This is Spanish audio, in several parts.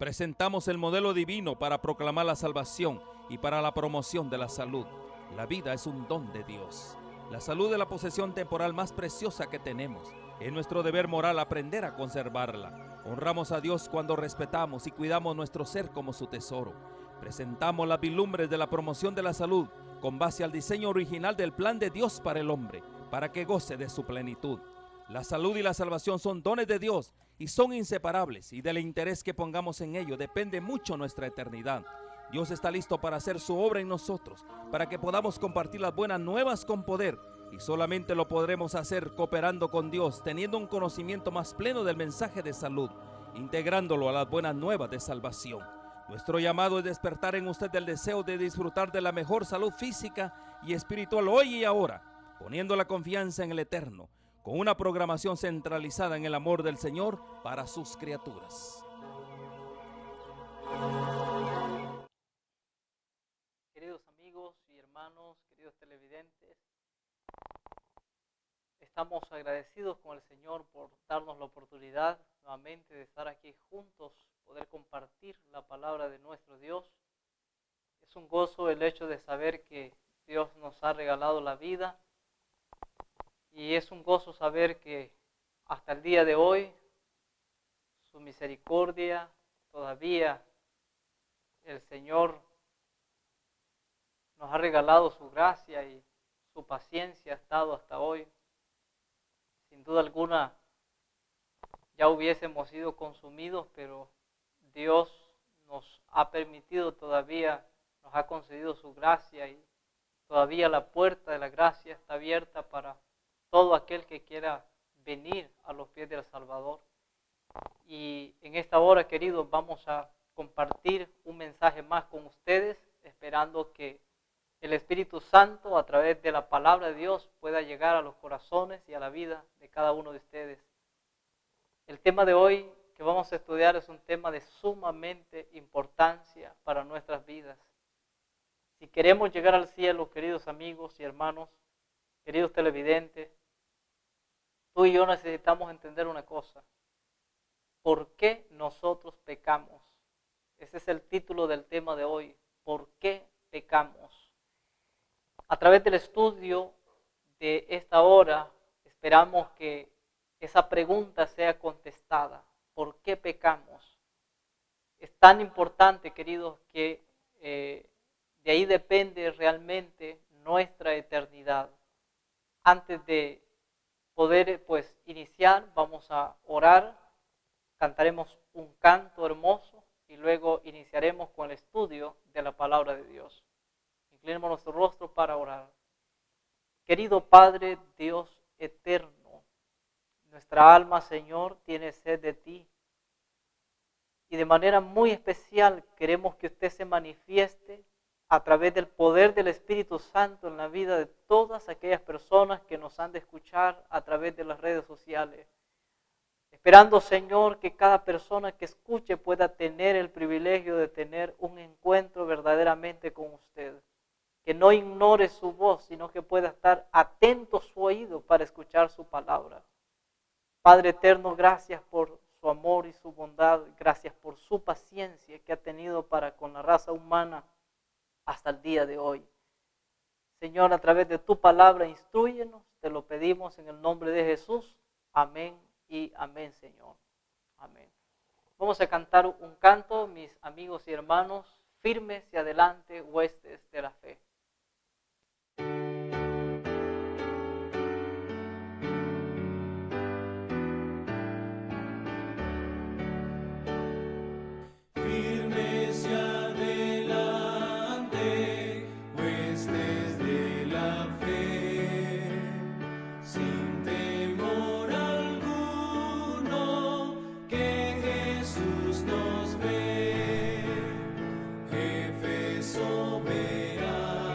Presentamos el modelo divino para proclamar la salvación y para la promoción de la salud. La vida es un don de Dios. La salud es la posesión temporal más preciosa que tenemos. Es nuestro deber moral aprender a conservarla. Honramos a Dios cuando respetamos y cuidamos nuestro ser como su tesoro. Presentamos las vislumbres de la promoción de la salud con base al diseño original del plan de Dios para el hombre, para que goce de su plenitud. La salud y la salvación son dones de Dios y son inseparables, y del interés que pongamos en ello depende mucho nuestra eternidad. Dios está listo para hacer su obra en nosotros, para que podamos compartir las buenas nuevas con poder, y solamente lo podremos hacer cooperando con Dios, teniendo un conocimiento más pleno del mensaje de salud, integrándolo a las buenas nuevas de salvación. Nuestro llamado es despertar en usted el deseo de disfrutar de la mejor salud física y espiritual hoy y ahora, poniendo la confianza en el Eterno, con una programación centralizada en el amor del Señor para sus criaturas. Queridos amigos y hermanos, queridos televidentes, estamos agradecidos con el Señor por darnos la oportunidad nuevamente de estar aquí juntos, poder compartir la palabra de nuestro Dios. Es un gozo el hecho de saber que Dios nos ha regalado la vida, y es un gozo saber que hasta el día de hoy su misericordia todavía el Señor nos ha regalado su gracia y su paciencia ha estado hasta hoy. Sin duda alguna ya hubiésemos sido consumidos, pero Dios nos ha permitido todavía, nos ha concedido su gracia, y todavía la puerta de la gracia está abierta para todo aquel que quiera venir a los pies del Salvador. Y en esta hora, queridos, vamos a compartir un mensaje más con ustedes, esperando que el Espíritu Santo, a través de la palabra de Dios, pueda llegar a los corazones y a la vida de cada uno de ustedes. El tema de hoy que vamos a estudiar es un tema de sumamente importancia para nuestras vidas. Si queremos llegar al cielo, queridos amigos y hermanos, queridos televidentes, tú y yo necesitamos entender una cosa: ¿por qué nosotros pecamos? Ese es el título del tema de hoy. ¿Por qué pecamos? A través del estudio de esta hora, esperamos que esa pregunta sea contestada. ¿Por qué pecamos? Es tan importante, queridos, que de ahí depende realmente nuestra eternidad. Antes de poder iniciar, vamos a orar, cantaremos un canto hermoso y luego iniciaremos con el estudio de la palabra de Dios. Inclinemos nuestro rostro para orar. Querido Padre, Dios eterno, nuestra alma, Señor, tiene sed de ti. Y de manera muy especial queremos que usted se manifieste a través del poder del Espíritu Santo en la vida de todas aquellas personas que nos han de escuchar a través de las redes sociales. Esperando, Señor, que cada persona que escuche pueda tener el privilegio de tener un encuentro verdaderamente con usted. Que no ignore su voz, sino que pueda estar atento su oído para escuchar su palabra. Padre eterno, gracias por su amor y su bondad. Gracias por su paciencia que ha tenido para con la raza humana hasta el día de hoy. Señor, a través de tu palabra, instrúyenos. Te lo pedimos en el nombre de Jesús. Amén y amén, Señor. Amén. Vamos a cantar un canto, mis amigos y hermanos. Firmes y adelante, huestes de la fe. Firmes y adelante, huestes de la fe, sin temor alguno, que Jesús nos ve, jefe soberano.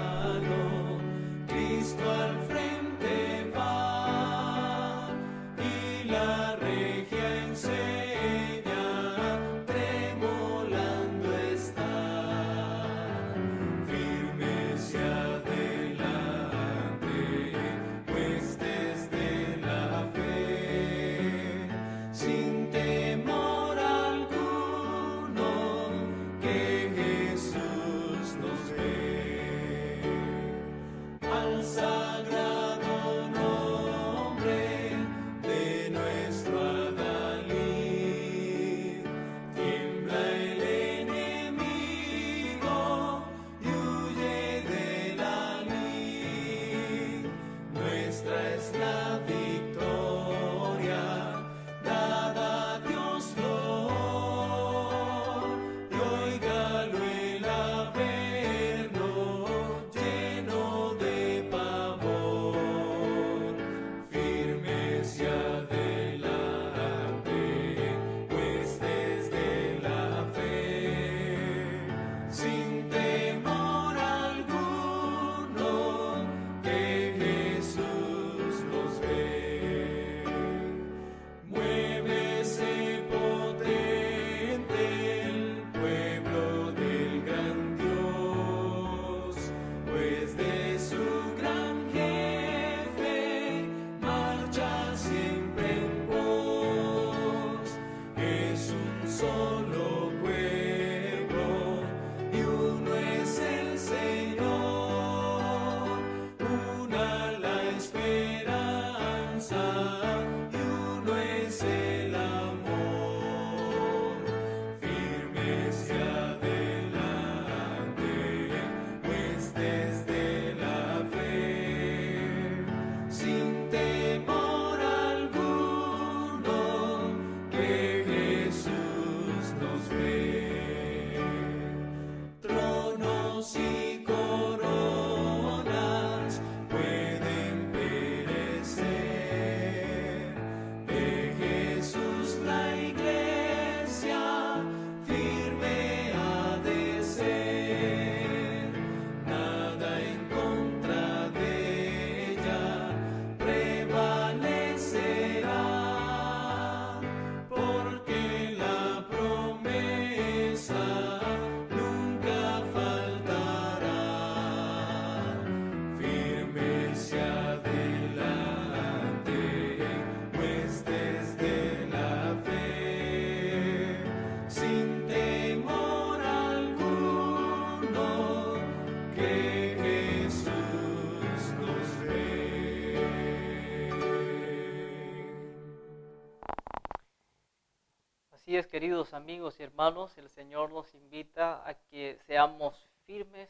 amigos y hermanos, el Señor nos invita a que seamos firmes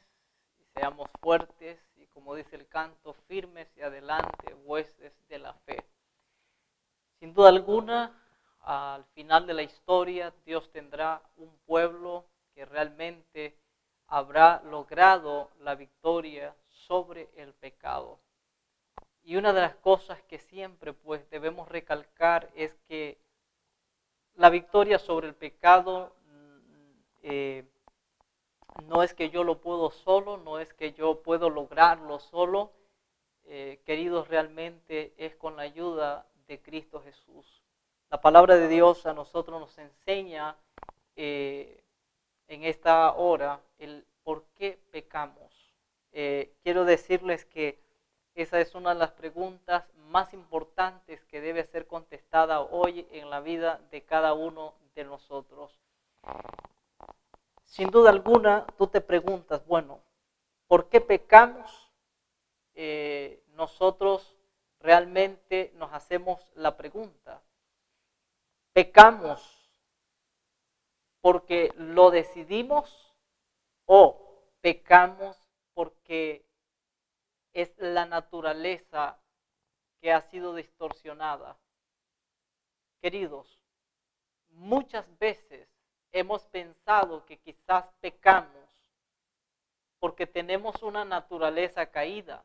y seamos fuertes y, como dice el canto, firmes y adelante, huestes de la fe. Sin duda alguna, al final de la historia, Dios tendrá un pueblo que realmente habrá logrado la victoria sobre el pecado. Y una de las cosas que siempre pues debemos recalcar es que la victoria sobre el pecado no es que yo lo puedo solo, no es que yo puedo lograrlo solo. Queridos, realmente es con la ayuda de Cristo Jesús. La palabra de Dios a nosotros nos enseña en esta hora el por qué pecamos. Quiero decirles que esa es una de las preguntas más importantes que debe ser contestada hoy en la vida de cada uno de nosotros. Sin duda alguna, tú te preguntas, bueno, ¿por qué pecamos? Nosotros realmente nos hacemos la pregunta. ¿Pecamos porque lo decidimos o pecamos porque es la naturaleza que ha sido distorsionada? Queridos, muchas veces hemos pensado que quizás pecamos porque tenemos una naturaleza caída.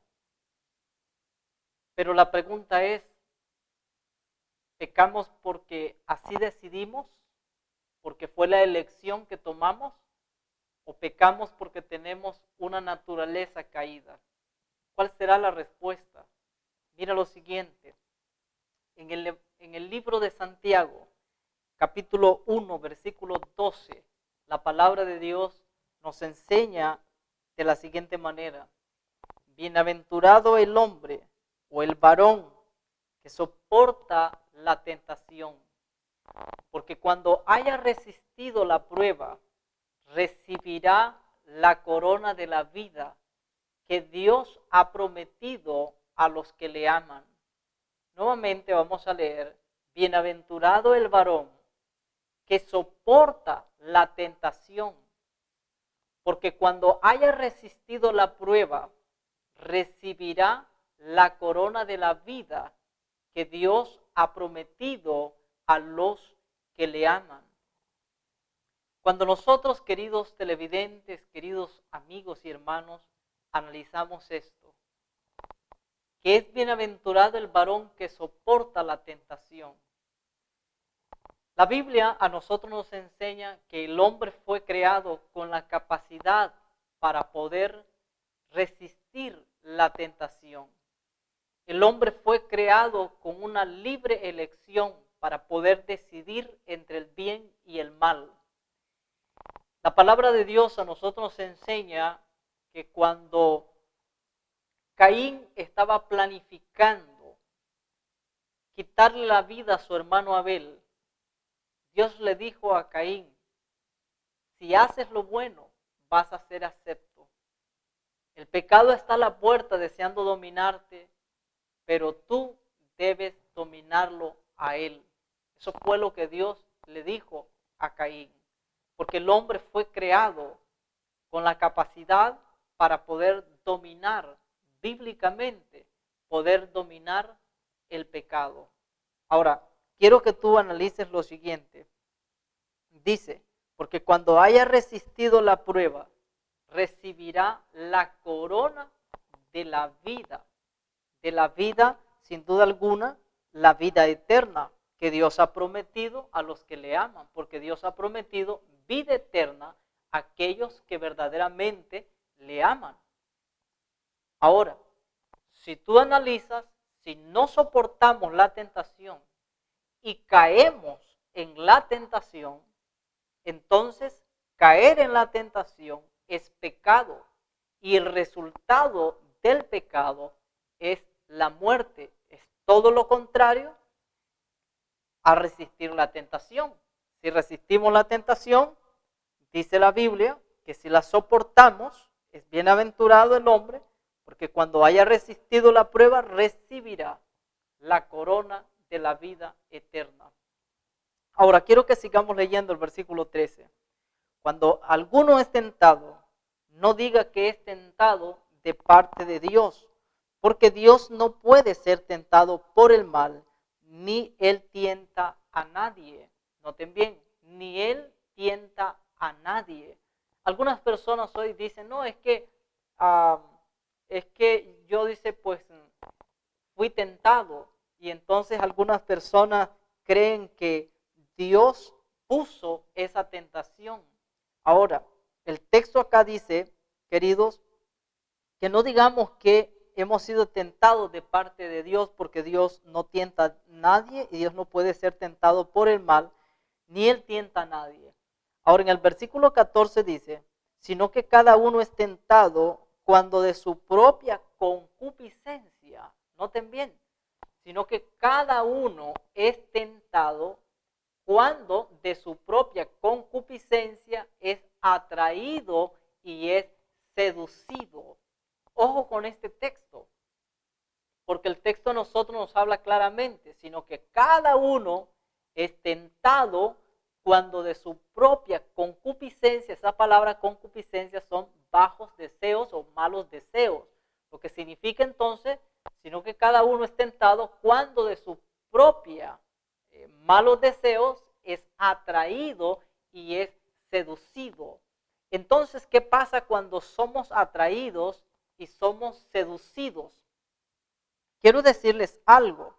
Pero la pregunta es, ¿pecamos porque así decidimos? ¿Porque fue la elección que tomamos? ¿O pecamos porque tenemos una naturaleza caída? ¿Cuál será la respuesta? Mira lo siguiente. En el libro de Santiago, capítulo 1, versículo 12, la palabra de Dios nos enseña de la siguiente manera. Bienaventurado el hombre o el varón que soporta la tentación, porque cuando haya resistido la prueba, recibirá la corona de la vida que Dios ha prometido a los que le aman. Nuevamente vamos a leer, bienaventurado el varón que soporta la tentación, porque cuando haya resistido la prueba, recibirá la corona de la vida que Dios ha prometido a los que le aman. Cuando nosotros, queridos televidentes, queridos amigos y hermanos, analizamos esto, que es bienaventurado el varón que soporta la tentación. La Biblia a nosotros nos enseña que el hombre fue creado con la capacidad para poder resistir la tentación. El hombre fue creado con una libre elección para poder decidir entre el bien y el mal. La palabra de Dios a nosotros nos enseña que cuando Caín estaba planificando quitarle la vida a su hermano Abel, Dios le dijo a Caín, si haces lo bueno, vas a ser acepto. El pecado está a la puerta deseando dominarte, pero tú debes dominarlo a él. Eso fue lo que Dios le dijo a Caín, porque el hombre fue creado con la capacidad para poder dominar bíblicamente, poder dominar el pecado. Ahora, quiero que tú analices lo siguiente. Dice, porque cuando haya resistido la prueba, recibirá la corona de la vida. De la vida, sin duda alguna, la vida eterna que Dios ha prometido a los que le aman, porque Dios ha prometido vida eterna a aquellos que verdaderamente le aman. Ahora, si tú analizas, si no soportamos la tentación y caemos en la tentación, entonces caer en la tentación es pecado y el resultado del pecado es la muerte. Es todo lo contrario a resistir la tentación. Si resistimos la tentación, dice la Biblia que si la soportamos, es bienaventurado el hombre, porque cuando haya resistido la prueba, recibirá la corona de la vida eterna. Ahora quiero que sigamos leyendo el versículo 13. Cuando alguno es tentado, no diga que es tentado de parte de Dios, porque Dios no puede ser tentado por el mal, ni Él tienta a nadie. Noten bien, ni Él tienta a nadie. Algunas personas hoy dicen, no, es que yo dice, pues fui tentado. Y entonces algunas personas creen que Dios puso esa tentación. Ahora, el texto acá dice, queridos, que no digamos que hemos sido tentados de parte de Dios, porque Dios no tienta a nadie y Dios no puede ser tentado por el mal, ni Él tienta a nadie. Ahora en el versículo 14 dice, sino que cada uno es tentado cuando de su propia concupiscencia, noten bien, sino que cada uno es tentado cuando de su propia concupiscencia es atraído y es seducido. Ojo con este texto, porque el texto a nosotros nos habla claramente, sino que cada uno es tentado cuando de su propia concupiscencia, esa palabra concupiscencia son bajos deseos o malos deseos, lo que significa entonces, sino que cada uno es tentado cuando de su propia malos deseos es atraído y es seducido. Entonces, ¿qué pasa cuando somos atraídos y somos seducidos? Quiero decirles algo.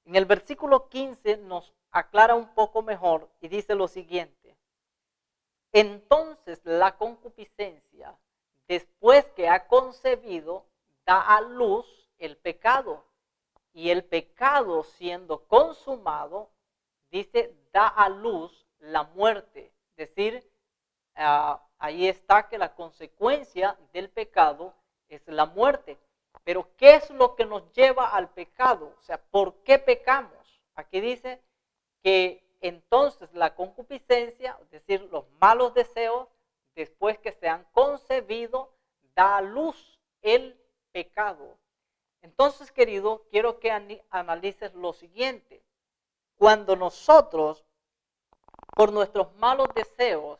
En el versículo 15 nos aclara un poco mejor y dice lo siguiente. Entonces la concupiscencia, después que ha concebido, da a luz el pecado. Y el pecado siendo consumado, dice, da a luz la muerte. Es decir, ahí está que la consecuencia del pecado es la muerte. Pero ¿qué es lo que nos lleva al pecado? O sea, ¿por qué pecamos? Aquí dice que entonces la concupiscencia, es decir, los malos deseos, después que se han concebido, da a luz el pecado. Entonces, querido, quiero que analices lo siguiente. Cuando nosotros, por nuestros malos deseos,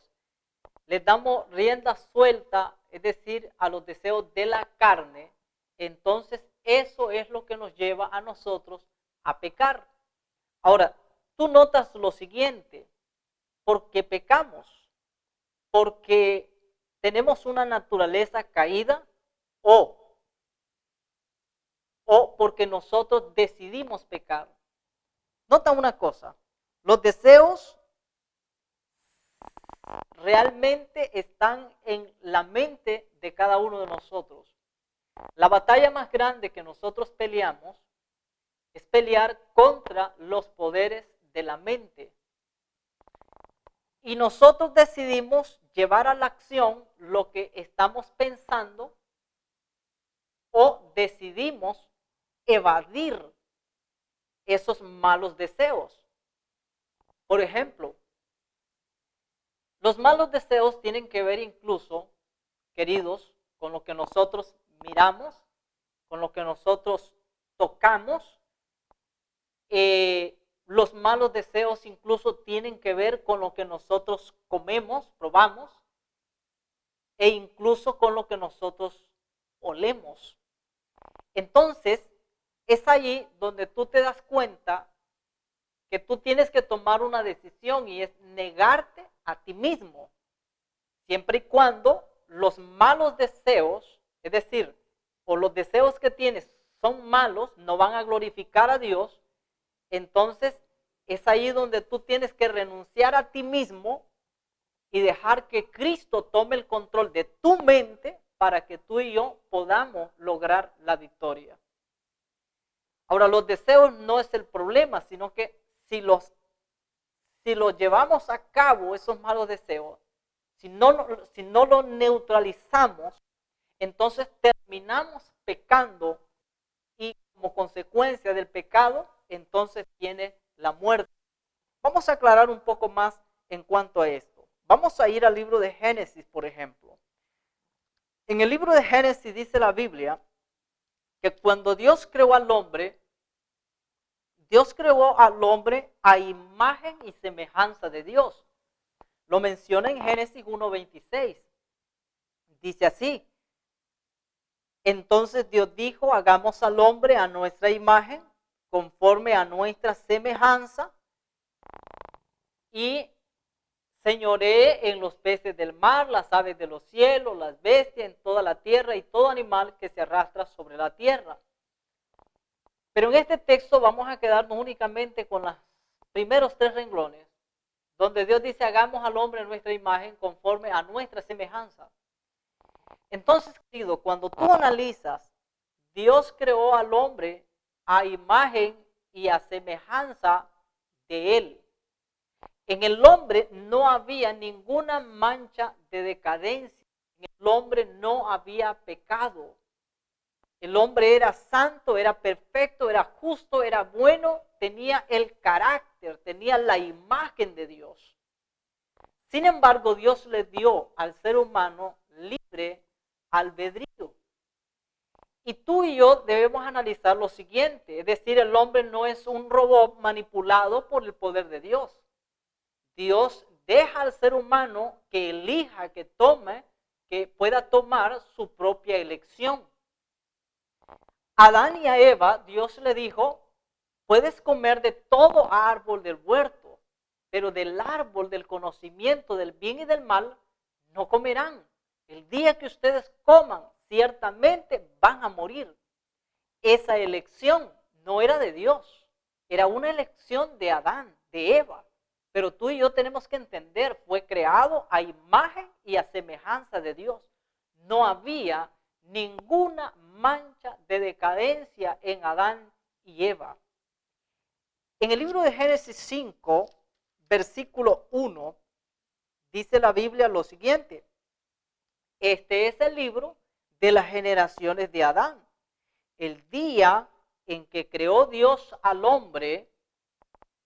les damos rienda suelta, es decir, a los deseos de la carne, entonces eso es lo que nos lleva a nosotros a pecar. Ahora, tú notas lo siguiente, ¿por qué pecamos? Porque tenemos una naturaleza caída o porque nosotros decidimos pecar. Nota una cosa, los deseos realmente están en la mente de cada uno de nosotros. La batalla más grande que nosotros peleamos es pelear contra los poderes de la mente. Y nosotros decidimos llevar a la acción lo que estamos pensando o decidimos evadir esos malos deseos. Por ejemplo, los malos deseos tienen que ver incluso, queridos, con lo que nosotros miramos, con lo que nosotros tocamos. Los malos deseos incluso tienen que ver con lo que nosotros comemos, probamos, e incluso con lo que nosotros olemos. Entonces, es allí donde tú te das cuenta que tú tienes que tomar una decisión y es negarte a ti mismo, siempre y cuando los malos deseos, es decir, o los deseos que tienes son malos, no van a glorificar a Dios, entonces es ahí donde tú tienes que renunciar a ti mismo y dejar que Cristo tome el control de tu mente para que tú y yo podamos lograr la victoria. Ahora, los deseos no es el problema, sino que si los llevamos a cabo, esos malos deseos, si no los neutralizamos, entonces terminamos pecando y como consecuencia del pecado, entonces viene la muerte. Vamos a aclarar un poco más en cuanto a esto. Vamos a ir al libro de Génesis, por ejemplo. En el libro de Génesis dice la Biblia que cuando Dios creó al hombre, Dios creó al hombre a imagen y semejanza de Dios. Lo menciona en Génesis 1:26. Dice así: entonces Dios dijo, hagamos al hombre a nuestra imagen, conforme a nuestra semejanza, y señoree en los peces del mar, las aves de los cielos, las bestias, en toda la tierra y todo animal que se arrastra sobre la tierra. Pero en este texto vamos a quedarnos únicamente con los primeros 3 renglones, donde Dios dice, hagamos al hombre a nuestra imagen, conforme a nuestra semejanza. Entonces, querido, cuando tú analizas, Dios creó al hombre a imagen y a semejanza de él. En el hombre no había ninguna mancha de decadencia. En el hombre no había pecado. El hombre era santo, era perfecto, era justo, era bueno, tenía el carácter, tenía la imagen de Dios. Sin embargo, Dios le dio al ser humano libre albedrío. Y tú y yo debemos analizar lo siguiente, es decir, el hombre no es un robot manipulado por el poder de Dios. Dios deja al ser humano que elija, que tome, que pueda tomar su propia elección. A Adán y a Eva, Dios le dijo, puedes comer de todo árbol del huerto, pero del árbol del conocimiento del bien y del mal no comerán. El día que ustedes coman, ciertamente van a morir. Esa elección no era de Dios, era una elección de Adán, de Eva. Pero tú y yo tenemos que entender, fue creado a imagen y a semejanza de Dios. No había ninguna mancha de decadencia en Adán y Eva. En el libro de Génesis 5, versículo 1, dice la Biblia lo siguiente. Este es el libro de las generaciones de Adán. El día en que creó Dios al hombre,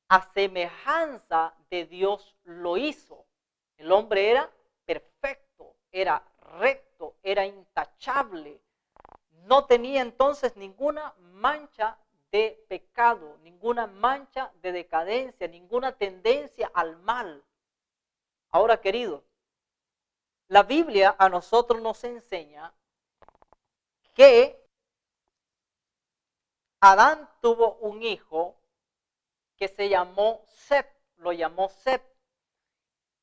a semejanza de Dios lo hizo. El hombre era perfecto, era recto, era intachable. No tenía entonces ninguna mancha de pecado, ninguna mancha de decadencia, ninguna tendencia al mal. Ahora, querido, la Biblia a nosotros nos enseña que Adán tuvo un hijo que se llamó Set, lo llamó Set.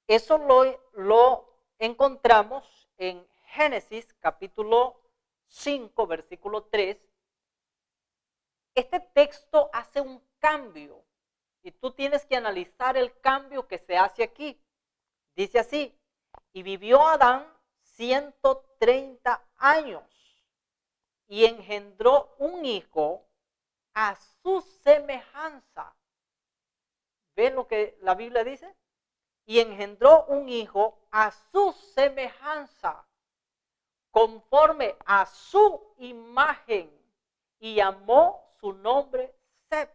Eso lo encontramos en Génesis capítulo 5, versículo 3. Este texto hace un cambio y tú tienes que analizar el cambio que se hace aquí. Dice así, y vivió Adán 130 años y engendró un hijo a su semejanza. ¿Ven lo que la Biblia dice? Y engendró un hijo a su semejanza, conforme a su imagen, y llamó su nombre Set.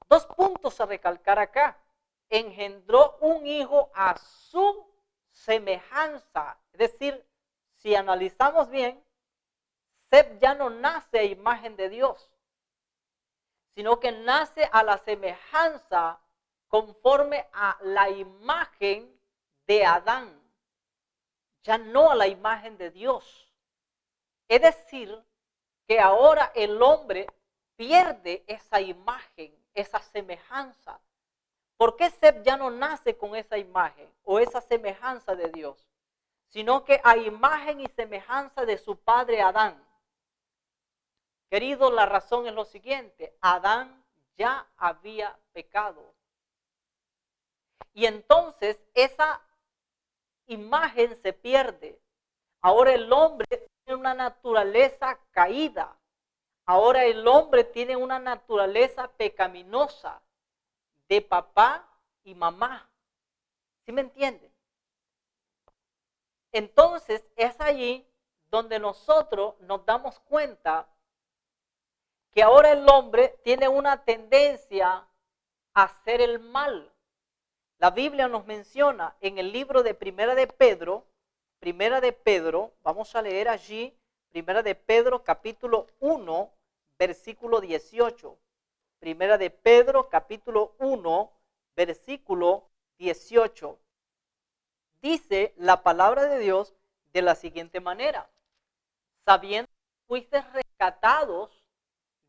2 puntos a recalcar acá. Engendró un hijo a su semejanza. Es decir, si analizamos bien, Set ya no nace a imagen de Dios, sino que nace a la semejanza conforme a la imagen de Adán, ya no a la imagen de Dios. Es decir, que ahora el hombre pierde esa imagen, esa semejanza. ¿Por qué Set ya no nace con esa imagen o esa semejanza de Dios? Sino que a imagen y semejanza de su padre Adán. Querido, la razón es lo siguiente, Adán ya había pecado. Y entonces esa imagen se pierde. Ahora el hombre tiene una naturaleza caída. Ahora el hombre tiene una naturaleza pecaminosa de papá y mamá. ¿Sí me entienden? Entonces es allí donde nosotros nos damos cuenta que ahora el hombre tiene una tendencia a hacer el mal. La Biblia nos menciona en el libro de Primera de Pedro, vamos a leer allí, Primera de Pedro capítulo 1, versículo 18. Primera de Pedro, capítulo 1, versículo 18. Dice la palabra de Dios de la siguiente manera: sabiendo que fuisteis rescatados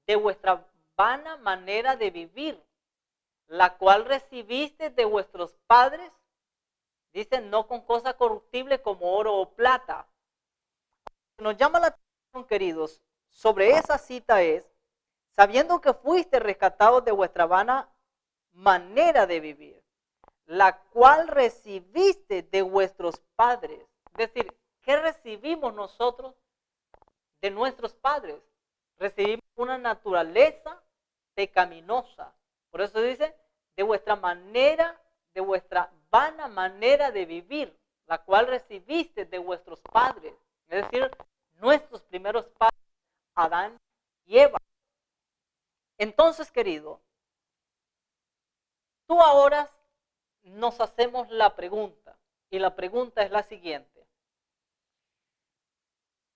de vuestra vana manera de vivir, la cual recibiste de vuestros padres, dice, no con cosa corruptible como oro o plata. Nos llama la atención, queridos, sobre esa cita es, sabiendo que fuiste rescatados de vuestra vana manera de vivir, la cual recibiste de vuestros padres. Es decir, ¿qué recibimos nosotros de nuestros padres? Recibimos una naturaleza pecaminosa. Por eso dice, de vuestra vana manera de vivir, la cual recibiste de vuestros padres. Es decir, nuestros primeros padres, Adán y Eva. Entonces, querido, tú ahora nos hacemos la pregunta, y la pregunta es la siguiente: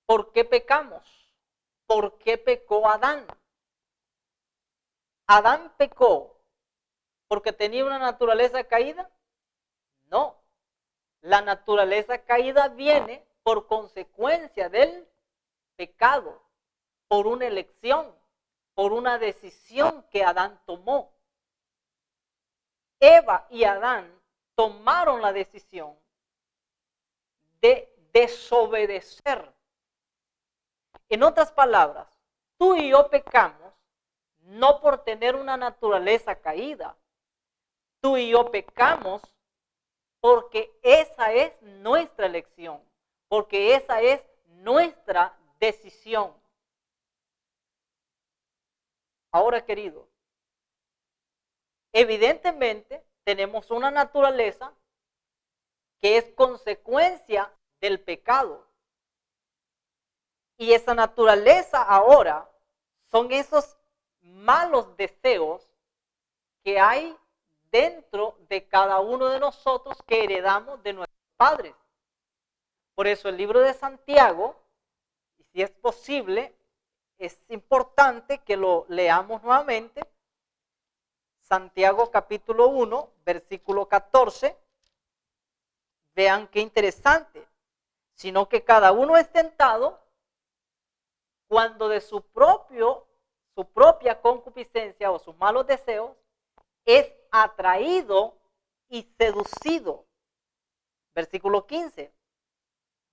¿por qué pecamos? ¿Por qué pecó Adán? ¿Adán pecó porque tenía una naturaleza caída? No. La naturaleza caída viene por consecuencia del pecado, por una elección, por una decisión que Adán tomó. Eva y Adán tomaron la decisión de desobedecer. En otras palabras, tú y yo pecamos no por tener una naturaleza caída. Tú y yo pecamos porque esa es nuestra elección, porque esa es nuestra decisión. Ahora, querido, evidentemente tenemos una naturaleza que es consecuencia del pecado. Y esa naturaleza ahora son esos malos deseos que hay dentro de cada uno de nosotros que heredamos de nuestros padres. Por eso el libro de Santiago, y si es posible, es importante que lo leamos nuevamente. Santiago capítulo 1, versículo 14. Vean qué interesante. Sino que cada uno es tentado cuando de su propia concupiscencia o sus malos deseos es atraído y seducido. Versículo 15.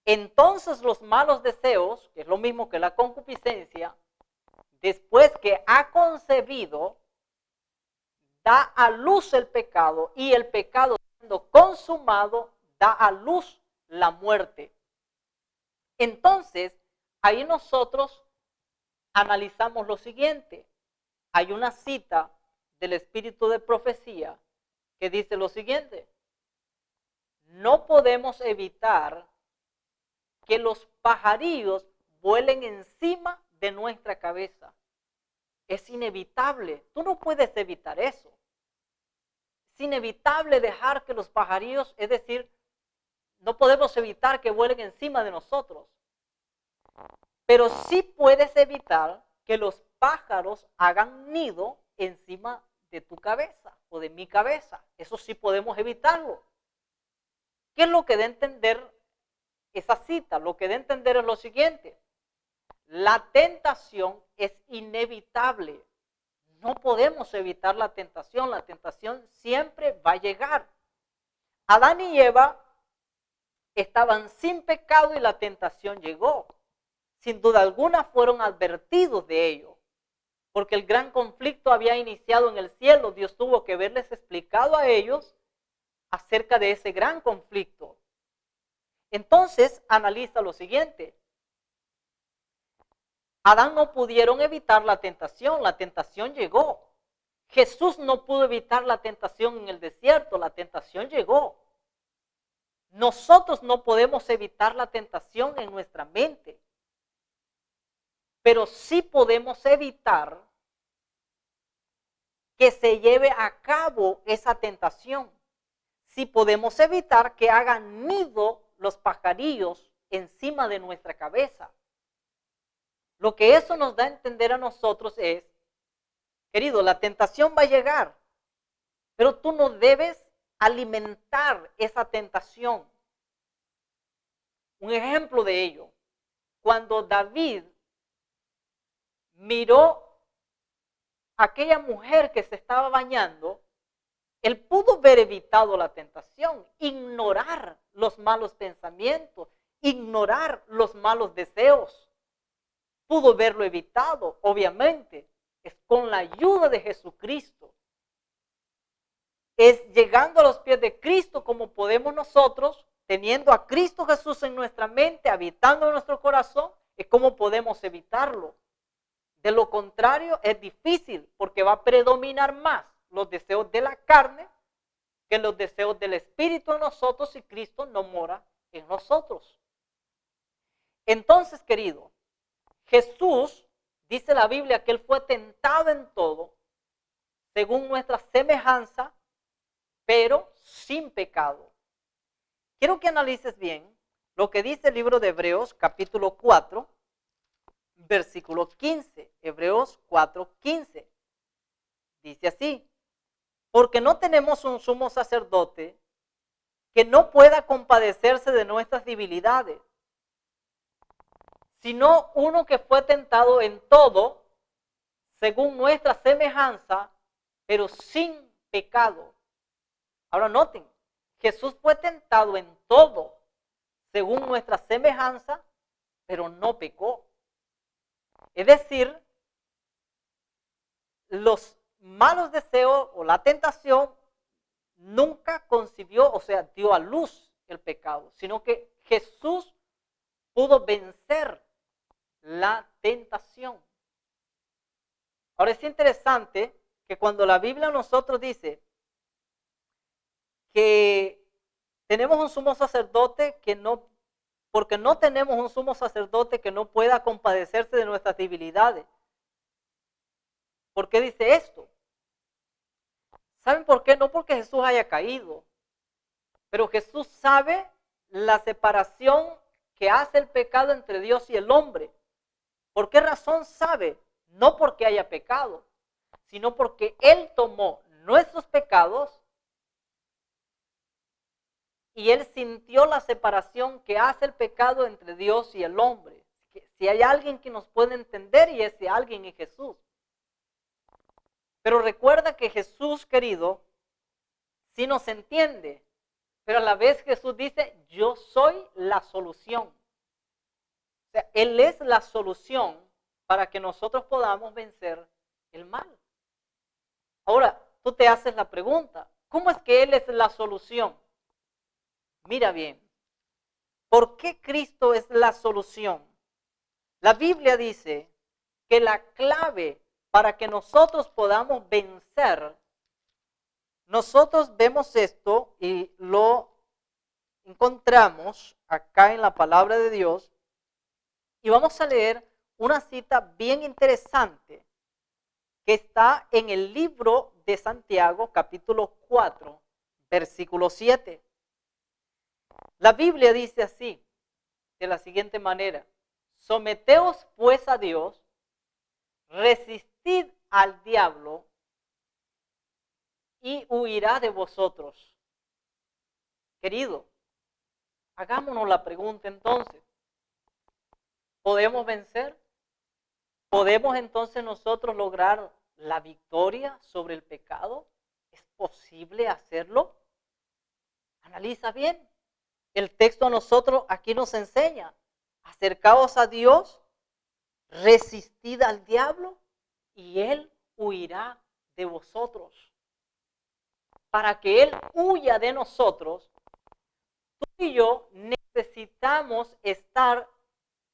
Entonces los malos deseos, que es lo mismo que la concupiscencia, después que ha concebido, da a luz el pecado, y el pecado siendo consumado, da a luz la muerte. Entonces, ahí nosotros analizamos lo siguiente. Hay una cita del espíritu de profecía que dice lo siguiente: no podemos evitar que los pajarillos vuelen encima de nuestra cabeza. Es inevitable. Tú no puedes evitar eso. Es inevitable dejar que los pajarillos, es decir, no podemos evitar que vuelen encima de nosotros. Pero sí puedes evitar que los pájaros hagan nido encima de tu cabeza o de mi cabeza. Eso sí podemos evitarlo. ¿Qué es lo que da a entender esa cita? Lo que da a entender es lo siguiente: la tentación es inevitable. No podemos evitar la tentación siempre va a llegar. Adán y Eva estaban sin pecado y la tentación llegó. Sin duda alguna fueron advertidos de ello, porque el gran conflicto había iniciado en el cielo. Dios tuvo que haberles explicado a ellos acerca de ese gran conflicto. Entonces, analiza lo siguiente. Adán no pudieron evitar la tentación llegó. Jesús no pudo evitar la tentación en el desierto, la tentación llegó. Nosotros no podemos evitar la tentación en nuestra mente, pero sí podemos evitar que se lleve a cabo esa tentación. Sí podemos evitar que hagan nido los pajarillos encima de nuestra cabeza. Lo que eso nos da a entender a nosotros es, querido, la tentación va a llegar, pero tú no debes alimentar esa tentación. Un ejemplo de ello, cuando David miró a aquella mujer que se estaba bañando, él pudo haber evitado la tentación, ignorar los malos pensamientos, ignorar los malos deseos. Pudo haberlo evitado, obviamente. Es con la ayuda de Jesucristo. Es llegando a los pies de Cristo como podemos nosotros, teniendo a Cristo Jesús en nuestra mente, habitando en nuestro corazón, es como podemos evitarlo. De lo contrario, es difícil porque va a predominar más los deseos de la carne que los deseos del Espíritu en nosotros si Cristo no mora en nosotros. Entonces, querido, Jesús, dice la Biblia que Él fue tentado en todo, según nuestra semejanza, pero sin pecado. Quiero que analices bien lo que dice el libro de Hebreos, capítulo 4, versículo 15. Hebreos 4, 15. Dice así: porque no tenemos un sumo sacerdote que no pueda compadecerse de nuestras debilidades, sino uno que fue tentado en todo, según nuestra semejanza, pero sin pecado. Ahora noten, Jesús fue tentado en todo, según nuestra semejanza, pero no pecó. Es decir, los malos deseos o la tentación nunca concibió, o sea, dio a luz el pecado, sino que Jesús pudo vencer la tentación. Ahora es interesante que cuando la Biblia a nosotros dice que tenemos un sumo sacerdote que no, porque no tenemos un sumo sacerdote que no pueda compadecerse de nuestras debilidades. ¿Por qué dice esto? ¿Saben por qué? No porque Jesús haya caído, pero Jesús sabe la separación que hace el pecado entre Dios y el hombre. ¿Por qué razón sabe? No porque haya pecado, sino porque Él tomó nuestros pecados y Él sintió la separación que hace el pecado entre Dios y el hombre. Si hay alguien que nos puede entender, y ese alguien es Jesús. Pero recuerda que Jesús, querido, sí nos entiende, pero a la vez Jesús dice, yo soy la solución. O sea, Él es la solución para que nosotros podamos vencer el mal. Ahora, tú te haces la pregunta, ¿cómo es que Él es la solución? Mira bien, ¿por qué Cristo es la solución? La Biblia dice que la clave para que nosotros podamos vencer, nosotros vemos esto y lo encontramos acá en la palabra de Dios y vamos a leer una cita bien interesante que está en el libro de Santiago, capítulo 4, versículo 7. La Biblia dice así, de la siguiente manera: someteos pues a Dios, resistid al diablo y huirá de vosotros. Querido, hagámonos la pregunta entonces, ¿podemos vencer? ¿Podemos entonces nosotros lograr la victoria sobre el pecado? ¿Es posible hacerlo? Analiza bien. El texto a nosotros aquí nos enseña: acercaos a Dios, resistid al diablo y Él huirá de vosotros. Para que Él huya de nosotros, tú y yo necesitamos estar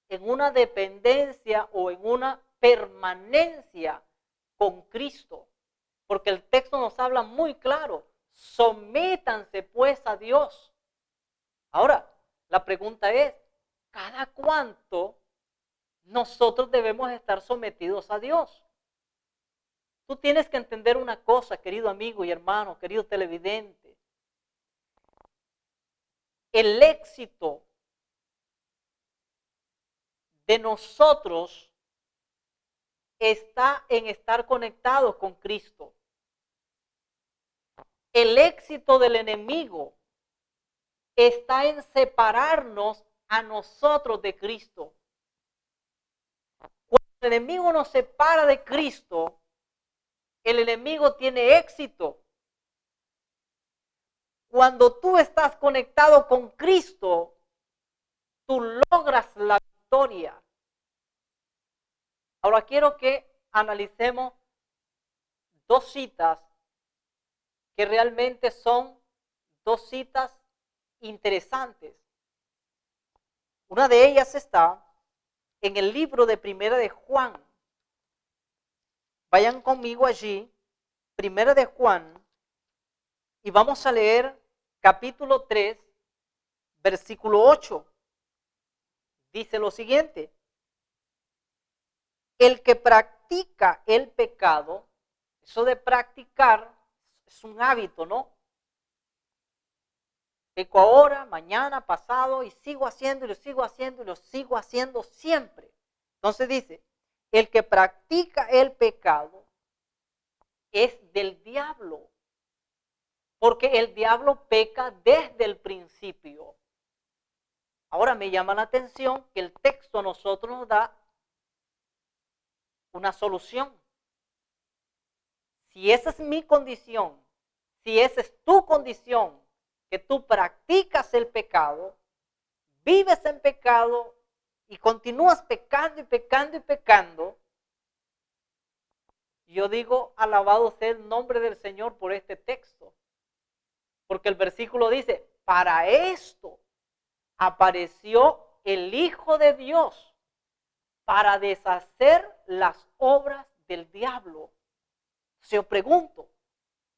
en una dependencia o en una permanencia con Cristo. Porque el texto nos habla muy claro: sométanse pues a Dios. Ahora, la pregunta es, ¿cada cuánto nosotros debemos estar sometidos a Dios? Tú tienes que entender una cosa, querido amigo y hermano, querido televidente. El éxito de nosotros está en estar conectados con Cristo. El éxito del enemigo está en separarnos a nosotros de Cristo. Cuando el enemigo nos separa de Cristo, el enemigo tiene éxito. Cuando tú estás conectado con Cristo, tú logras la victoria. Ahora quiero que analicemos dos citas que realmente son dos citas interesantes. Una de ellas está en el libro de Primera de Juan. Vayan conmigo allí, Primera de Juan, y vamos a leer capítulo 3, versículo 8. Dice lo siguiente: el que practica el pecado, eso de practicar es un hábito, ¿no? Peco ahora, mañana, pasado, y sigo haciendo, y lo sigo haciendo, y lo sigo haciendo siempre. Entonces dice, el que practica el pecado es del diablo, porque el diablo peca desde el principio. Ahora me llama la atención que el texto a nosotros nos da una solución. Si esa es mi condición, si esa es tu condición, que tú practicas el pecado, vives en pecado y continúas pecando y pecando y pecando, yo digo, alabado sea el nombre del Señor por este texto. Porque el versículo dice, para esto apareció el Hijo de Dios, para deshacer las obras del diablo. Se os pregunto,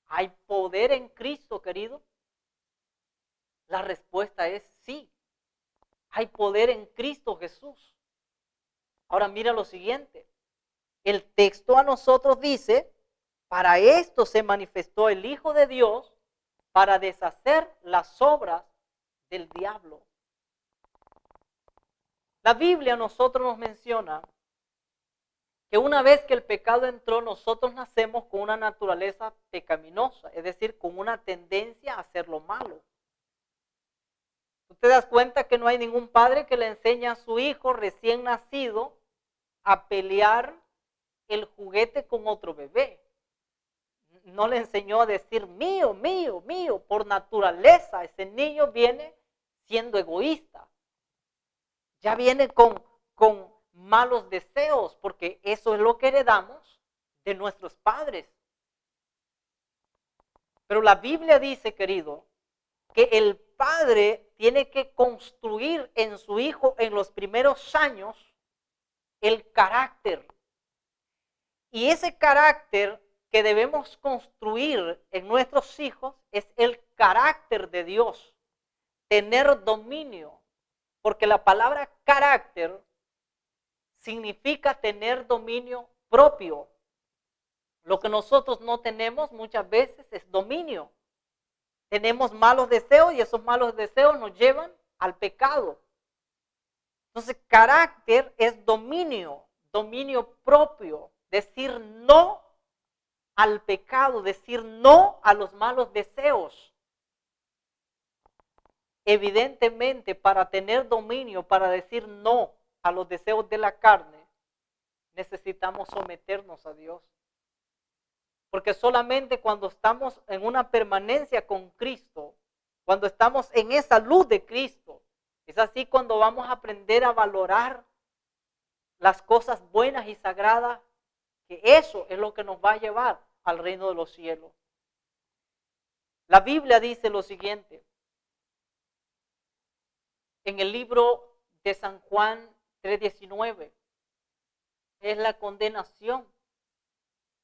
¿hay poder en Cristo, querido? La respuesta es sí. Hay poder en Cristo Jesús. Ahora mira lo siguiente. El texto a nosotros dice, para esto se manifestó el Hijo de Dios, para deshacer las obras del diablo. La Biblia a nosotros nos menciona que una vez que el pecado entró, nosotros nacemos con una naturaleza pecaminosa, es decir, con una tendencia a hacer lo malo. Tú te das cuenta que no hay ningún padre que le enseñe a su hijo recién nacido a pelear el juguete con otro bebé. No le enseñó a decir mío, mío, mío. Por naturaleza, ese niño viene siendo egoísta. Ya viene con malos deseos, porque eso es lo que heredamos de nuestros padres. Pero la Biblia dice, querido, que el padre tiene que construir en su hijo en los primeros años el carácter. Y ese carácter que debemos construir en nuestros hijos es el carácter de Dios. Tener dominio. Porque la palabra carácter significa tener dominio propio. Lo que nosotros no tenemos muchas veces es dominio. Tenemos malos deseos y esos malos deseos nos llevan al pecado. Entonces, carácter es dominio, dominio propio, decir no al pecado, decir no a los malos deseos. Evidentemente, para tener dominio, para decir no a los deseos de la carne, necesitamos someternos a Dios. Porque solamente cuando estamos en una permanencia con Cristo, cuando estamos en esa luz de Cristo, es así cuando vamos a aprender a valorar las cosas buenas y sagradas, que eso es lo que nos va a llevar al reino de los cielos. La Biblia dice lo siguiente, en el libro de San Juan 3:19, es la condenación.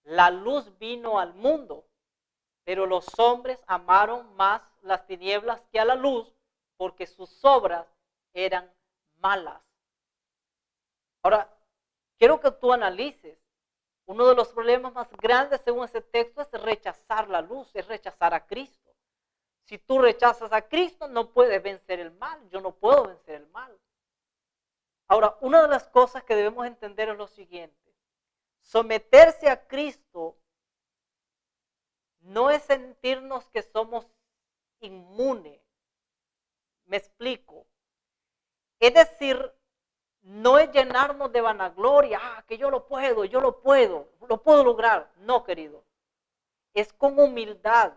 La luz vino al mundo, pero los hombres amaron más las tinieblas que a la luz, porque sus obras eran malas. Ahora, quiero que tú analices. Uno de los problemas más grandes según ese texto es rechazar la luz, es rechazar a Cristo. Si tú rechazas a Cristo, no puedes vencer el mal. Yo no puedo vencer el mal. Ahora, una de las cosas que debemos entender es lo siguiente. Someterse a Cristo no es sentirnos que somos inmunes. Me explico. Es decir, no es llenarnos de vanagloria, que yo lo puedo lograr. No, querido. Es con humildad.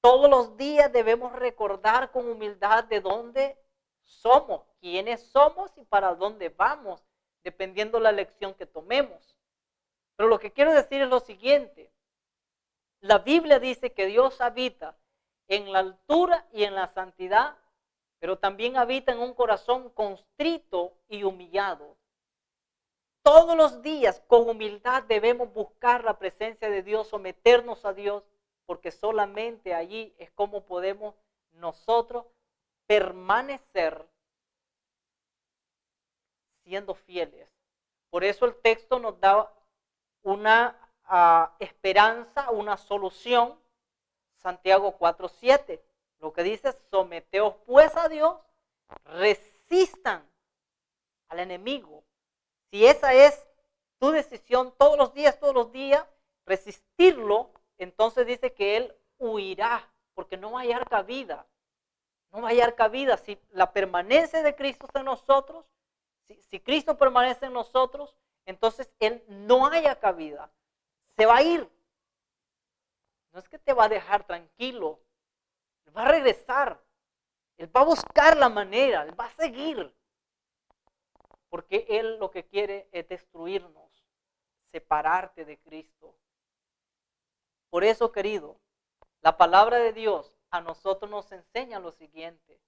Todos los días debemos recordar con humildad de dónde somos, quiénes somos y para dónde vamos, dependiendo la elección que tomemos. Pero lo que quiero decir es lo siguiente. La Biblia dice que Dios habita en la altura y en la santidad, pero también habita en un corazón contrito y humillado. Todos los días con humildad debemos buscar la presencia de Dios, someternos a Dios, porque solamente allí es como podemos nosotros permanecer siendo fieles. Por eso el texto nos da una esperanza, una solución. Santiago 4:7, lo que dice: someteos pues a Dios, resistan al enemigo. Si esa es tu decisión todos los días, resistirlo, entonces dice que él huirá, porque no va a hallar cabida. No va a hallar cabida. Si la permanencia de Cristo está en nosotros, si Cristo permanece en nosotros, entonces él no haya cabida. Se va a ir. No es que te va a dejar tranquilo. Él va a regresar. Él va a buscar la manera. Él va a seguir. Porque él lo que quiere es destruirnos, separarte de Cristo. Por eso, querido, la palabra de Dios a nosotros nos enseña lo siguiente.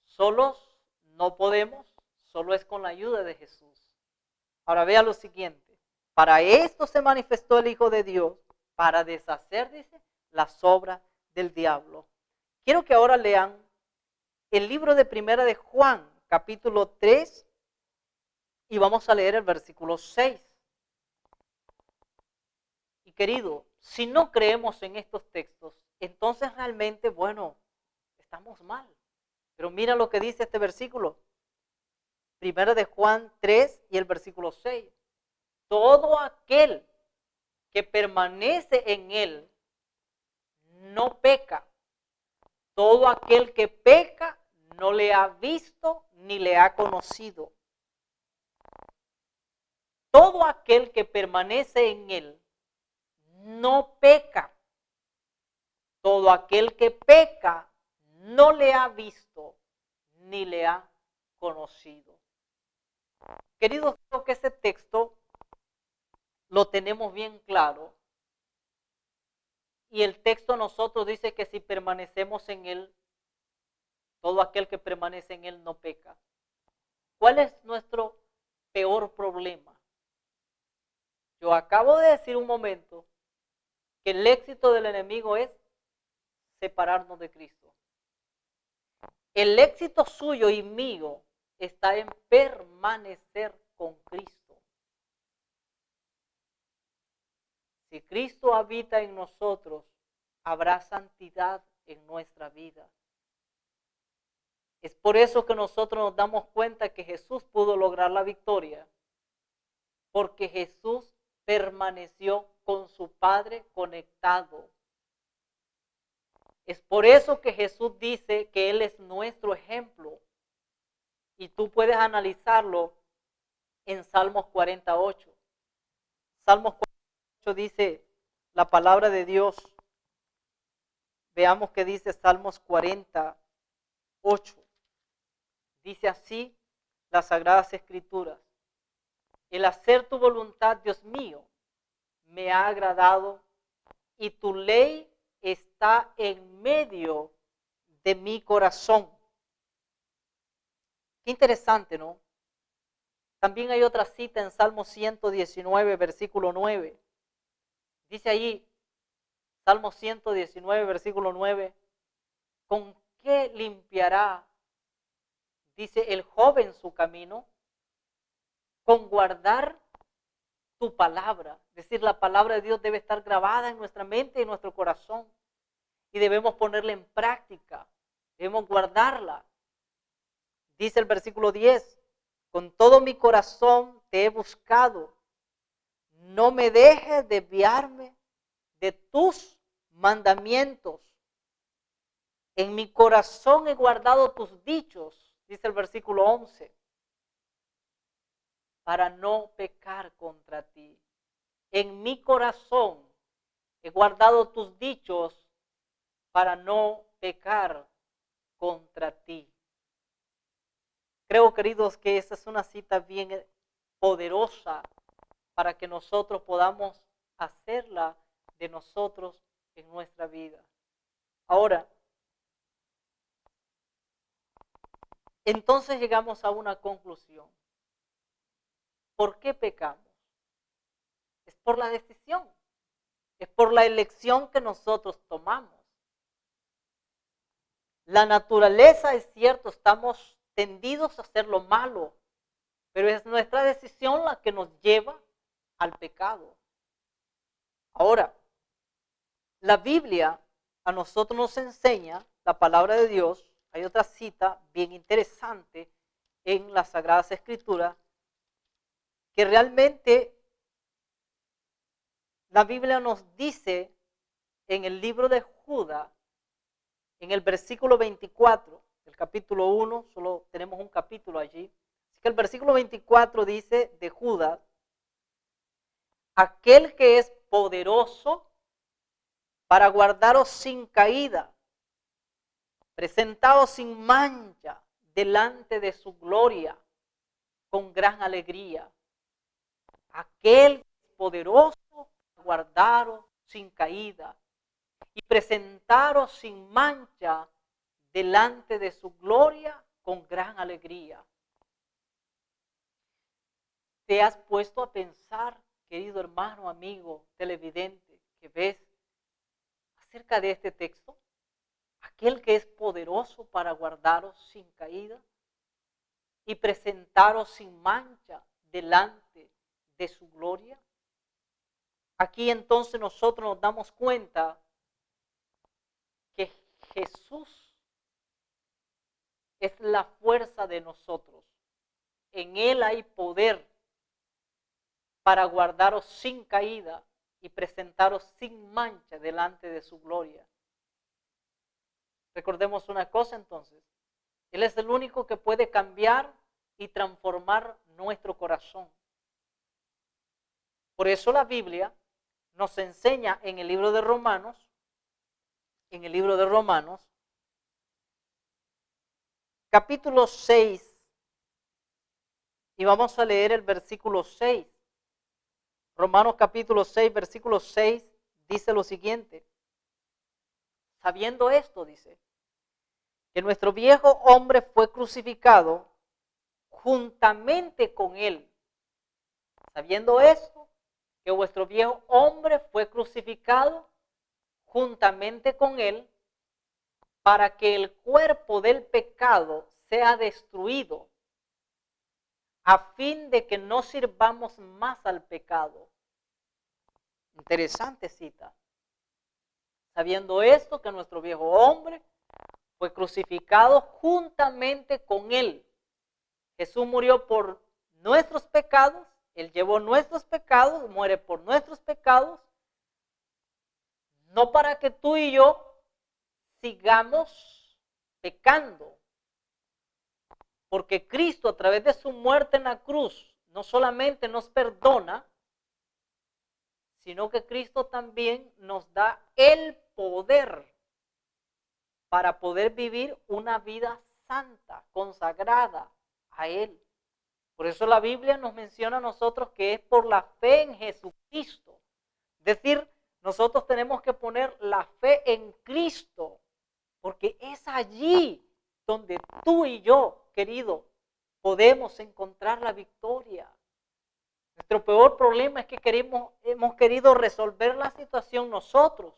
Solos no podemos, solo es con la ayuda de Jesús. Ahora vea lo siguiente. Para esto se manifestó el Hijo de Dios, para deshacer, dice, las obras del diablo. Quiero que ahora lean el libro de Primera de Juan, capítulo 3, y vamos a leer el versículo 6. Y querido, si no creemos en estos textos, entonces realmente, bueno, estamos mal. Pero mira lo que dice este versículo. Primera de Juan 3 y el versículo 6. Todo aquel que permanece en él no peca. Todo aquel que peca no le ha visto ni le ha conocido. Todo aquel que permanece en él no peca. Todo aquel que peca no le ha visto ni le ha conocido. Queridos, creo que ese texto lo tenemos bien claro. Y el texto nosotros dice que si permanecemos en él, todo aquel que permanece en él no peca. ¿Cuál es nuestro peor problema? Yo acabo de decir un momento que el éxito del enemigo es separarnos de Cristo. El éxito suyo y mío está en permanecer con Cristo. Si Cristo habita en nosotros, habrá santidad en nuestra vida. Es por eso que nosotros nos damos cuenta que Jesús pudo lograr la victoria, porque Jesús permaneció con su Padre conectado. Es por eso que Jesús dice que Él es nuestro ejemplo. Y tú puedes analizarlo en Salmos 48. Salmos 48 dice la palabra de Dios. Veamos qué dice Salmos 48. Dice así las Sagradas Escrituras. El hacer tu voluntad, Dios mío, me ha agradado y tu ley está en medio de mi corazón. Qué interesante, ¿no? También hay otra cita en Salmo 119, versículo 9. Dice allí, Salmo 119, versículo 9, ¿con qué limpiará, dice el joven, su camino? Con guardar tu palabra. Es decir, la palabra de Dios debe estar grabada en nuestra mente y en nuestro corazón. Y debemos ponerla en práctica. Debemos guardarla. Dice el versículo 10, con todo mi corazón te he buscado. No me dejes desviarme de tus mandamientos. En mi corazón he guardado tus dichos, dice el versículo 11, para no pecar contra ti. En mi corazón he guardado tus dichos para no pecar contra ti. Creo, queridos, que esa es una cita bien poderosa para que nosotros podamos hacerla de nosotros en nuestra vida. Ahora, entonces llegamos a una conclusión. ¿Por qué pecamos? Es por la decisión, es por la elección que nosotros tomamos. La naturaleza, es cierto, estamos tendidos a hacer lo malo, pero es nuestra decisión la que nos lleva al pecado. Ahora, la Biblia a nosotros nos enseña, la palabra de Dios, hay otra cita bien interesante en las Sagradas Escrituras, que realmente la Biblia nos dice en el libro de Judas, en el versículo 24, el capítulo 1, solo tenemos un capítulo allí, así que el versículo 24 dice de Judas: aquel que es poderoso para guardaros sin caída, presentados sin mancha delante de su gloria, con gran alegría. Aquel que es poderoso para guardaros sin caída y presentaros sin mancha delante de su gloria con gran alegría. ¿Te has puesto a pensar, querido hermano, amigo, televidente, que ves acerca de este texto? Aquel que es poderoso para guardaros sin caída y presentaros sin mancha delante de su gloria. Aquí entonces nosotros nos damos cuenta que Jesús es la fuerza de nosotros. En Él hay poder para guardaros sin caída y presentaros sin mancha delante de su gloria. Recordemos una cosa entonces, Él es el único que puede cambiar y transformar nuestro corazón. Por eso la Biblia nos enseña en el libro de Romanos, capítulo 6, y vamos a leer el versículo 6. Romanos capítulo 6, versículo 6, dice lo siguiente: sabiendo esto, dice, que nuestro viejo hombre fue crucificado juntamente con él. Sabiendo esto, que vuestro viejo hombre fue crucificado juntamente con él, para que el cuerpo del pecado sea destruido, a fin de que no sirvamos más al pecado. Interesante cita. Sabiendo esto, que nuestro viejo hombre fue crucificado juntamente con él. Jesús murió por nuestros pecados, Él llevó nuestros pecados, muere por nuestros pecados, no para que tú y yo sigamos pecando, porque Cristo, a través de su muerte en la cruz, no solamente nos perdona, sino que Cristo también nos da el poder para poder vivir una vida santa, consagrada a Él. Por eso la Biblia nos menciona a nosotros que es por la fe en Jesucristo. Es decir, nosotros tenemos que poner la fe en Cristo, porque es allí donde tú y yo, querido, podemos encontrar la victoria. Nuestro peor problema es que hemos querido resolver la situación nosotros.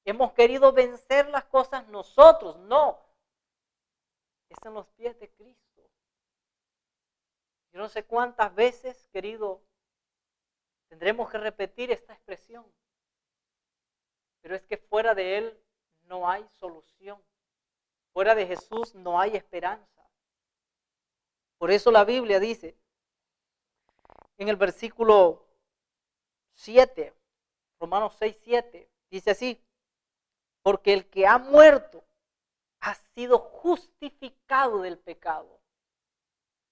Hemos querido vencer las cosas nosotros. No, es en los pies de Cristo. Yo no sé cuántas veces, querido, tendremos que repetir esta expresión. Pero es que fuera de Él no hay solución. Fuera de Jesús no hay esperanza. Por eso la Biblia dice en el versículo 7, Romanos 6, 7, dice así: porque el que ha muerto ha sido justificado del pecado.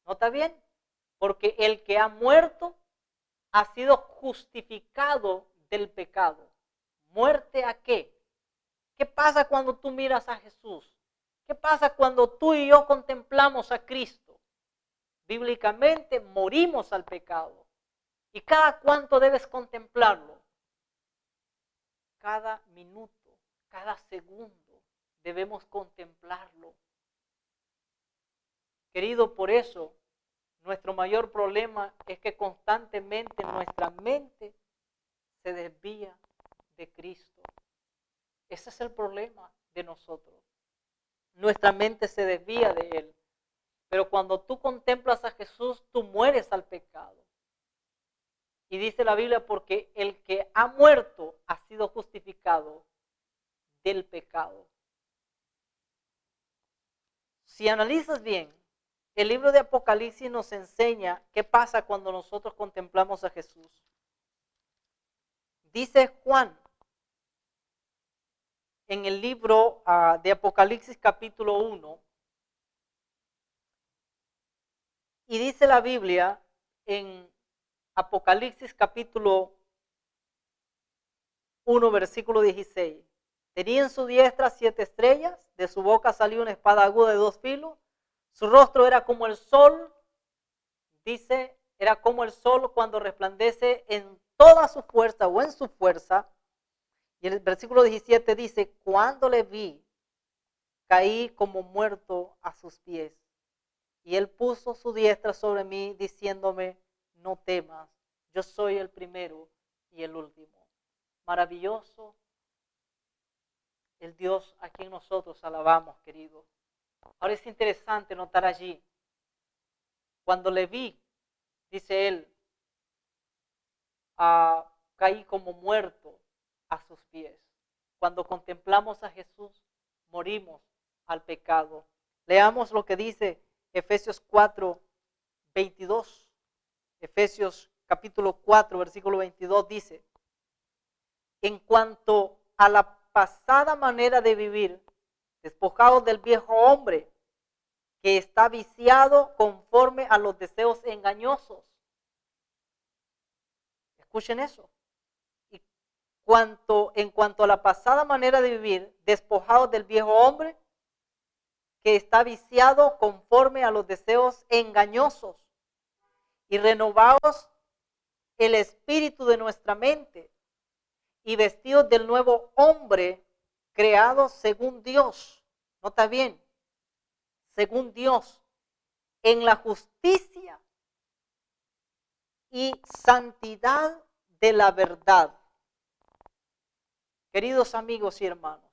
¿Nota bien? Porque el que ha muerto ha sido justificado del pecado. ¿Muerte a qué? ¿Qué pasa cuando tú miras a Jesús? ¿Qué pasa cuando tú y yo contemplamos a Cristo? Bíblicamente morimos al pecado. ¿Y cada cuánto debes contemplarlo? Cada minuto, cada segundo debemos contemplarlo. Querido, por eso nuestro mayor problema es que constantemente nuestra mente se desvía de Cristo. Ese es el problema de nosotros. Nuestra mente se desvía de Él. Pero cuando tú contemplas a Jesús, tú mueres al pecado. Y dice la Biblia, porque el que ha muerto ha sido justificado del pecado. Si analizas bien, el libro de Apocalipsis nos enseña qué pasa cuando nosotros contemplamos a Jesús. Dice Juan en el libro de Apocalipsis capítulo 1, y dice la Biblia en Apocalipsis capítulo 1, versículo 16. Tenía en su diestra 7 estrellas, de su boca salió una espada aguda de 2 filos, su rostro era como el sol, dice, era como el sol cuando resplandece en toda su fuerza o en su fuerza. Y el versículo 17 dice: cuando le vi, caí como muerto a sus pies. Y él puso su diestra sobre mí, diciéndome: no temas, yo soy el primero y el último. Maravilloso el Dios a quien nosotros alabamos, querido. Ahora es interesante notar allí, cuando le vi, dice él, caí como muerto a sus pies. Cuando contemplamos a Jesús, morimos al pecado. Leamos lo que dice Efesios 4, 22. Efesios capítulo 4, versículo 22 dice: en cuanto a la pasada manera de vivir, despojados del viejo hombre que está viciado conforme a los deseos engañosos. Escuchen eso. Y en cuanto a la pasada manera de vivir, despojados del viejo hombre que está viciado conforme a los deseos engañosos, y renovados el espíritu de nuestra mente, y vestidos del nuevo hombre creado según Dios. Nota bien, según Dios, en la justicia y santidad de la verdad. Queridos amigos y hermanos,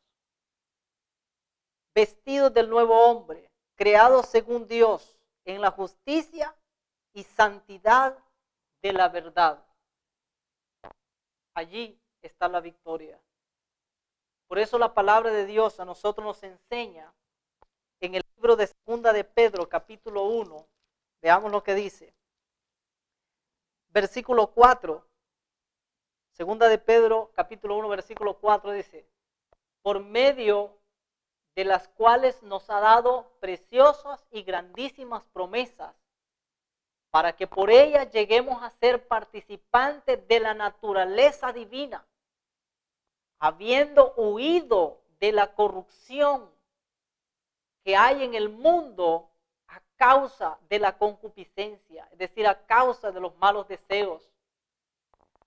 vestidos del nuevo hombre, creados según Dios, en la justicia y santidad de la verdad. Allí está la victoria. Por eso la palabra de Dios a nosotros nos enseña en el libro de Segunda de Pedro, capítulo 1, veamos lo que dice. Versículo 4, Segunda de Pedro, capítulo 1, versículo 4 dice: por medio de las cuales nos ha dado preciosas y grandísimas promesas, para que por ellas lleguemos a ser participantes de la naturaleza divina, habiendo huido de la corrupción que hay en el mundo a causa de la concupiscencia, es decir, a causa de los malos deseos.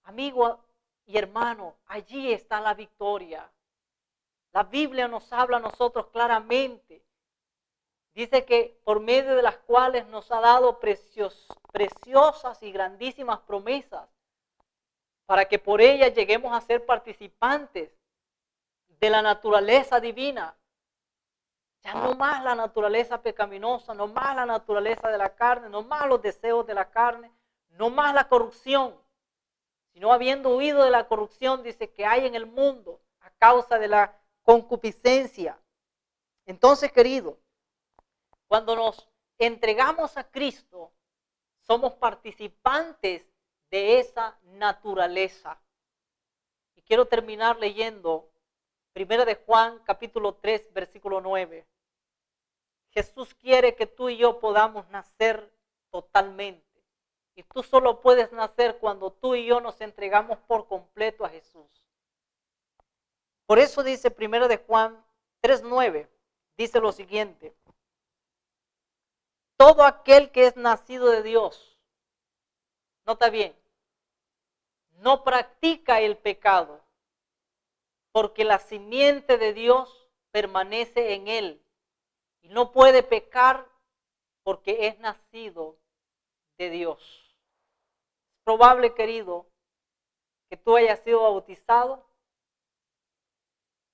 Amigo y hermano, allí está la victoria. La Biblia nos habla a nosotros claramente. Dice que por medio de las cuales nos ha dado preciosas y grandísimas promesas, para que por ellas lleguemos a ser participantes de la naturaleza divina. Ya no más la naturaleza pecaminosa, no más la naturaleza de la carne, no más los deseos de la carne, no más la corrupción, sino habiendo huido de la corrupción, dice, que hay en el mundo a causa de la concupiscencia. Entonces, querido, cuando nos entregamos a Cristo, somos participantes de esa naturaleza. Y quiero terminar leyendo 1 de Juan capítulo 3 versículo 9. Jesús quiere que tú y yo podamos nacer totalmente. Y tú solo puedes nacer cuando tú y yo nos entregamos por completo a Jesús. Por eso dice 1 de Juan 3:9, dice lo siguiente: todo aquel que es nacido de Dios, nota bien, no practica el pecado, porque la simiente de Dios permanece en él y no puede pecar porque es nacido de Dios. Es probable, querido, que tú hayas sido bautizado.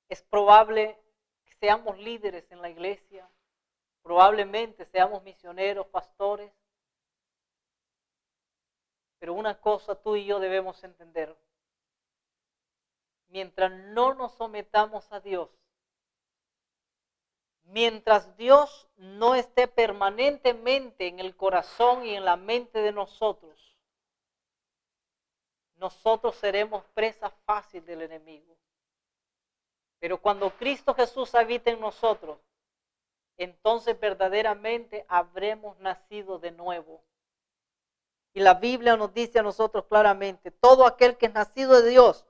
Es probable que seamos líderes en la iglesia. Probablemente seamos misioneros, pastores. Pero una cosa tú y yo debemos entender. Mientras no nos sometamos a Dios, mientras Dios no esté permanentemente en el corazón y en la mente de nosotros, nosotros seremos presa fácil del enemigo. Pero cuando Cristo Jesús habita en nosotros, entonces verdaderamente habremos nacido de nuevo. Y la Biblia nos dice a nosotros claramente: todo aquel que es nacido de Dios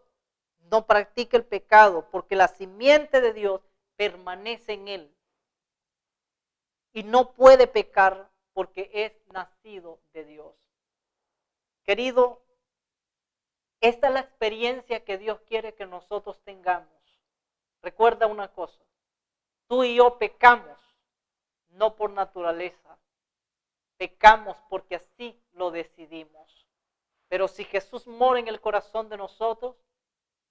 no practica el pecado, porque la simiente de Dios permanece en él. Y no puede pecar porque es nacido de Dios. Querido, esta es la experiencia que Dios quiere que nosotros tengamos. Recuerda una cosa: tú y yo pecamos no por naturaleza, pecamos porque así lo decidimos. Pero si Jesús mora en el corazón de nosotros,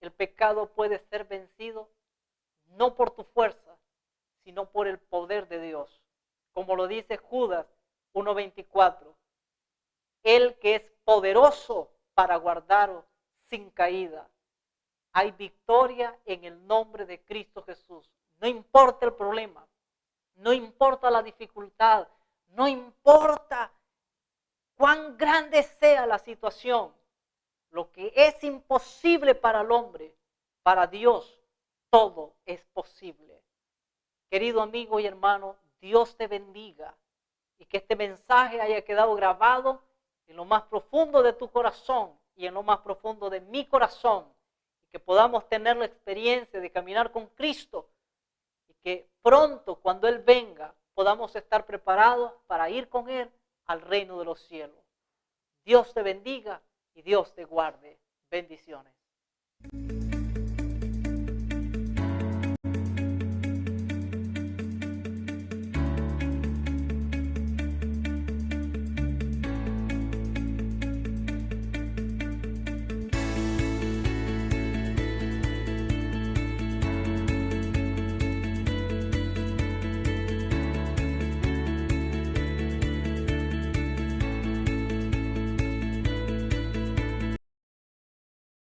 el pecado puede ser vencido no por tu fuerza, sino por el poder de Dios. Como lo dice Judas 1:24, el que es poderoso para guardaros sin caída. Hay victoria en el nombre de Cristo Jesús. No importa el problema, no importa la dificultad, no importa cuán grande sea la situación. Lo que es imposible para el hombre, para Dios, todo es posible. Querido amigo y hermano, Dios te bendiga y que este mensaje haya quedado grabado en lo más profundo de tu corazón y en lo más profundo de mi corazón, y que podamos tener la experiencia de caminar con Cristo y que pronto, cuando Él venga, podamos estar preparados para ir con Él al reino de los cielos. Dios te bendiga y Dios te guarde. Bendiciones.